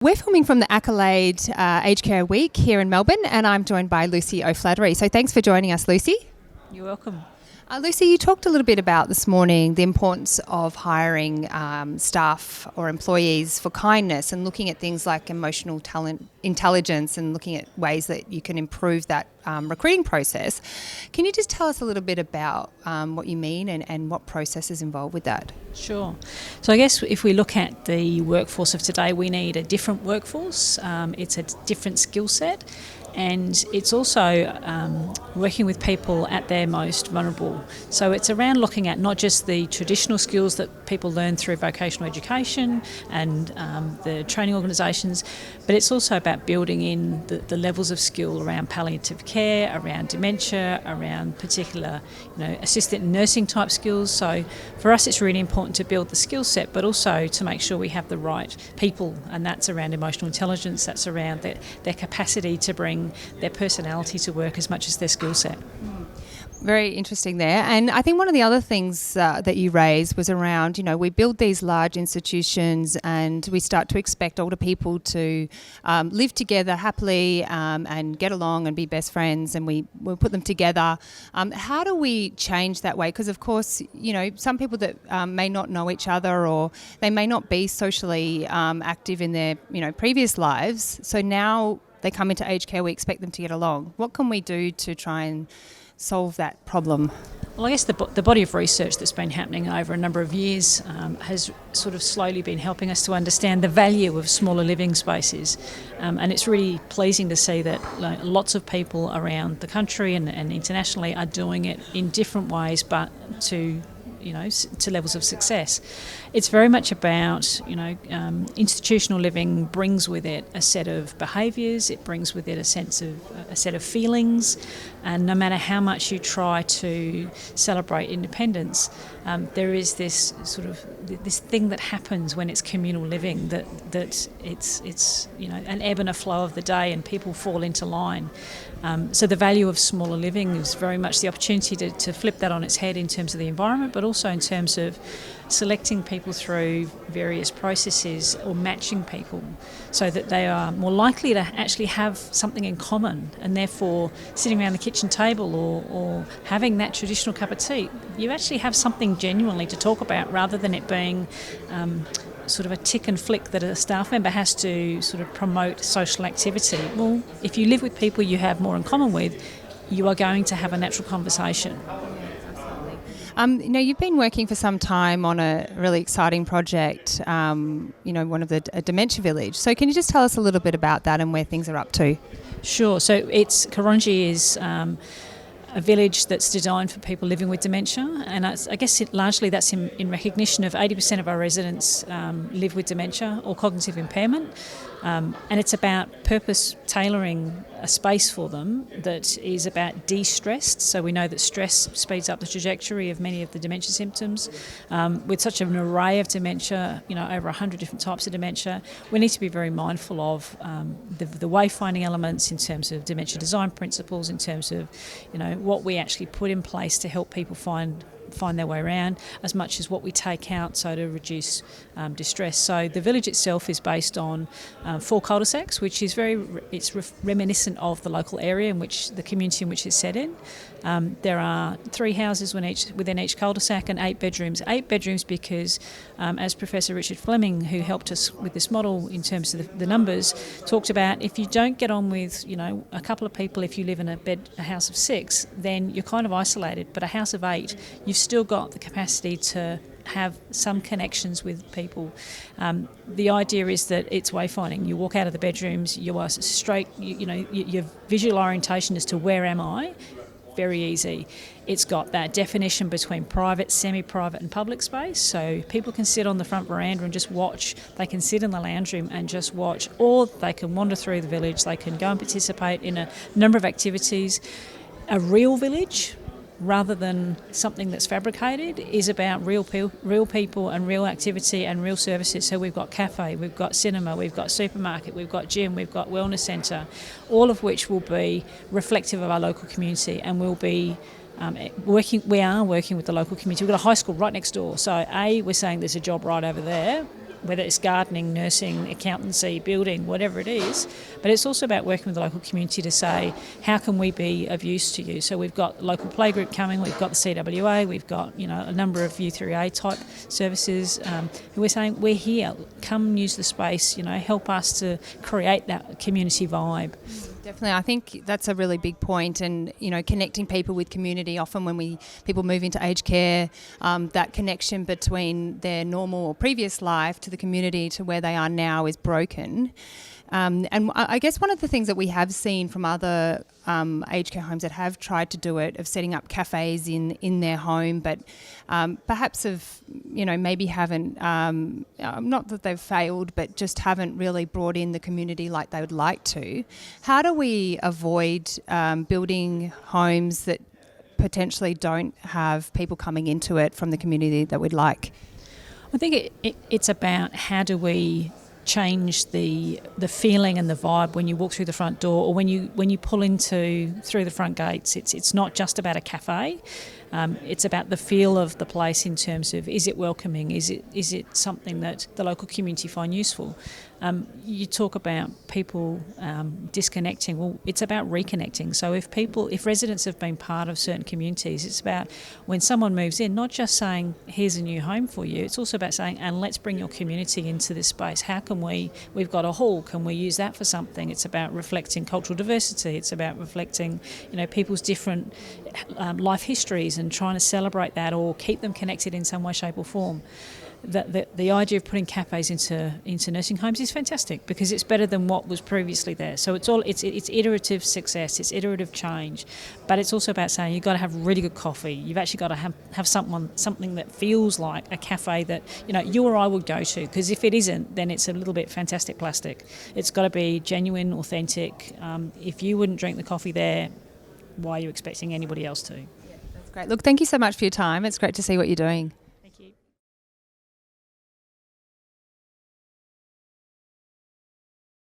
We're filming from the Accolade Aged Care Week here in Melbourne, and I'm joined by Lucy O'Flaherty. So thanks for joining us, Lucy. You're welcome. Lucy, you talked a little bit about this morning the importance of hiring staff or employees for kindness and looking at things like emotional intelligence and looking at ways that you can improve that recruiting process. Can you just tell us a little bit about what you mean and what process is involved with that? Sure. So I guess if we look at the workforce of today, we need a different workforce. It's a different skill set. And it's also working with people at their most vulnerable. So it's around looking at not just the traditional skills that people learn through vocational education and the training organisations, but it's also about building in the levels of skill around palliative care, around dementia, around particular assistant nursing type skills. So for us it's really important to build the skill set, but also to make sure we have the right people, and that's around emotional intelligence, that's around their capacity to bring their personality to work as much as their skill set. Very interesting there. And I think one of the other things that you raised was around, we build these large institutions and we start to expect older people to live together happily and get along and be best friends, and we put them together. How do we change that way? Because, of course, some people that may not know each other, or they may not be socially active in their, previous lives. So now they come into aged care, we expect them to get along. What can we do to try and solve that problem? Well, I guess the body of research that's been happening over a number of years has sort of slowly been helping us to understand the value of smaller living spaces. And it's really pleasing to see that lots of people around the country and internationally are doing it in different ways, but to levels of success. It's very much about, institutional living brings with it a set of behaviours, it brings with it a set of feelings, and no matter how much you try to celebrate independence, there is this sort of this thing that happens when it's communal living, that it's an ebb and a flow of the day and people fall into line. So the value of smaller living is very much the opportunity to flip that on its head in terms of the environment, but also in terms of selecting people through various processes or matching people so that they are more likely to actually have something in common, and therefore sitting around the kitchen table or having that traditional cup of tea, you actually have something genuinely to talk about rather than it being sort of a tick and flick that a staff member has to sort of promote social activity. Well, if you live with people you have more in common with, you are going to have a natural conversation. You've been working for some time on a really exciting project, one of the dementia village. So can you just tell us a little bit about that and where things are up to? Sure. So Korongi is a village that's designed for people living with dementia, and I guess largely that's in recognition of 80% of our residents live with dementia or cognitive impairment, and it's about purpose tailoring a space for them that is about de-stressed. So we know that stress speeds up the trajectory of many of the dementia symptoms. With such an array of dementia, over 100 different types of dementia, we need to be very mindful of the wayfinding elements in terms of dementia design principles, in terms of what we actually put in place to help people find their way around, as much as what we take out, so to reduce distress. So the village itself is based on 4 cul-de-sacs, which is reminiscent of the local area in which the community in which it's set in. There are 3 houses within each cul-de-sac and 8 bedrooms. 8 bedrooms because, as Professor Richard Fleming, who helped us with this model in terms of the numbers, talked about, if you don't get on with a couple of people, if you live in a house of 6, then you're kind of isolated. But a house of 8, you've still got the capacity to have some connections with people. The idea is that it's wayfinding. You walk out of the bedrooms, you are straight, your visual orientation as to where am I, very easy. It's got that definition between private, semi-private and public space, so people can sit on the front veranda and just watch. They can sit in the lounge room and just watch, or they can wander through the village. They can go and participate in a number of activities. A real village, rather than something that's fabricated, is about real people and real activity and real services. So we've got cafe, we've got cinema, we've got supermarket, we've got gym, we've got wellness centre, all of which will be reflective of our local community, and we'll be we are working with the local community. We've got a high school right next door. So we're saying there's a job right over there, whether it's gardening, nursing, accountancy, building, whatever it is. But it's also about working with the local community to say, how can we be of use to you? So we've got local playgroup coming, we've got the CWA, we've got a number of U3A type services who are saying, we're here, come use the space, help us to create that community vibe. Definitely, I think that's a really big point, and connecting people with community. Often when people move into aged care, that connection between their normal or previous life to the community to where they are now is broken. And I guess one of the things that we have seen from other aged care homes that have tried to do it, of setting up cafes in their home, but perhaps maybe haven't, not that they've failed, but just haven't really brought in the community like they would like to. How do we avoid building homes that potentially don't have people coming into it from the community that we'd like? I think it's about how do we change the feeling and the vibe when you walk through the front door, or when you pull through the front gates. It's not just about a cafe. It's about the feel of the place in terms of, is it welcoming? Is it something that the local community find useful? You talk about people disconnecting. Well, it's about reconnecting. So if residents have been part of certain communities, it's about when someone moves in, not just saying, here's a new home for you. It's also about saying, and let's bring your community into this space. How can we've got a hall, can we use that for something? It's about reflecting cultural diversity. It's about reflecting, people's different life histories and trying to celebrate that or keep them connected in some way, shape or form. The idea of putting cafes into nursing homes is fantastic, because it's better than what was previously there. So it's iterative success, it's iterative change, but it's also about saying you've got to have really good coffee. You've actually got to have something that feels like a cafe that you or I would go to, because if it isn't, then it's a little bit fantastic plastic. It's got to be genuine, authentic. If you wouldn't drink the coffee there, why are you expecting anybody else to? That's great. Look, thank you so much for your time. It's great to see what you're doing.